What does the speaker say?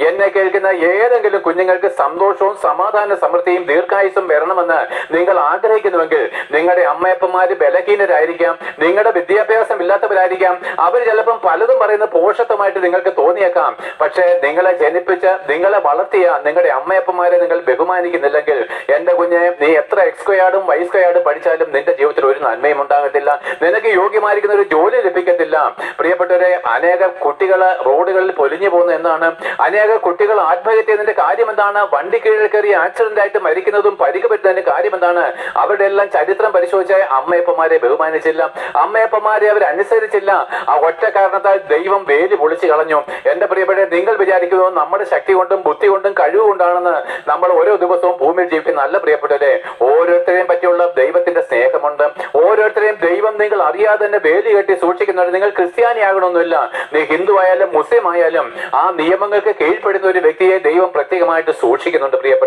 എന്നെ കേൾക്കുന്ന ഏതെങ്കിലും കുഞ്ഞുങ്ങൾക്ക് സന്തോഷവും സമാധാന സമൃദ്ധിയും ദീർഘായുസും വരണമെന്ന് നിങ്ങൾ ആഗ്രഹിക്കുന്നുവെങ്കിൽ നിങ്ങളുടെ അമ്മയപ്പന്മാര് ബലഹീനരായിരിക്കാം, നിങ്ങളുടെ വിദ്യാഭ്യാസം ഇല്ലാത്തവരായിരിക്കാം, അവർ ചിലപ്പം പലതും പറയുന്ന പോഷത്വമായിട്ട് നിങ്ങൾക്ക് തോന്നിയേക്കാം. പക്ഷേ നിങ്ങളെ ജനിപ്പിച്ച് നിങ്ങളെ വളർത്തിയ നിങ്ങളുടെ അമ്മയപ്പന്മാരെ നിങ്ങൾ ബഹുമാനിക്കുന്നില്ലെങ്കിൽ എന്റെ കുഞ്ഞെ, നീ എത്ര എക്സ്ക്വയാർഡും വൈ സ്ക്വയാർഡും പഠിച്ചാലും നിന്റെ ജീവിതത്തിൽ ഒരു നന്മയും ഉണ്ടാകത്തില്ല, നിനക്ക് യോഗ്യമായിരിക്കുന്ന ഒരു ജോലി ലഭിക്കത്തില്ല. പ്രിയപ്പെട്ടവരെ, അനേക കുട്ടികൾ റോഡുകളിൽ പൊലിഞ്ഞു പോകുന്നു എന്നാണ്. അനേക കുട്ടികൾ ആത്മഹത്യ ചെയ്യുന്നതിന്റെ കാര്യം എന്താണ്? വണ്ടി കീഴിൽ കയറി ആക്സിഡന്റ് ആയിട്ട് മരിക്കുന്നതും പരിക്ക് പറ്റുന്നതിന്റെ കാര്യം എന്താണ്? അവരുടെ എല്ലാം ചരിത്രം പരിശോധിച്ചാൽ അമ്മയപ്പന്മാരെ ബഹുമാനിച്ചില്ല, അമ്മയപ്പന്മാരെ അവർ അനുസരിച്ചില്ല. ആ ഒറ്റ കാരണത്താൽ ദൈവം വേലി പൊളിച്ചു കളഞ്ഞു. എന്റെ പ്രിയപ്പെട്ട, നിങ്ങൾ വിചാരിക്കുന്നത് നമ്മുടെ ശക്തി കൊണ്ടും ബുദ്ധി കൊണ്ടും കഴിവ് കൊണ്ടാണെന്ന് നമ്മൾ ഓരോ ദിവസവും ഭൂമിയിൽ ജീവിക്കുന്ന നല്ല പ്രിയപ്പെട്ടവരെ, ഓരോരുത്തരെയും പറ്റിയുള്ള ദൈവത്തിന്റെ സ്നേഹമുണ്ട്. ഓരോരുത്തരെയും ദൈവം നിങ്ങൾ അറിയാതെ തന്നെ വേലി കെട്ടി സൂക്ഷിക്കുന്നുണ്ട്. നിങ്ങൾ ക്രിസ്ത്യാനി ആകണമെന്നില്ല, നീ ഹിന്ദു ആയാലും മുസ്ലിം ആയാലും ആ നിയമങ്ങൾക്ക് കീഴ്പ്പെടുന്ന ഒരു വ്യക്തിയെ ദൈവം പ്രത്യേകമായിട്ട് സൂക്ഷിക്കുന്നുണ്ട് പ്രിയപ്പെട്ട.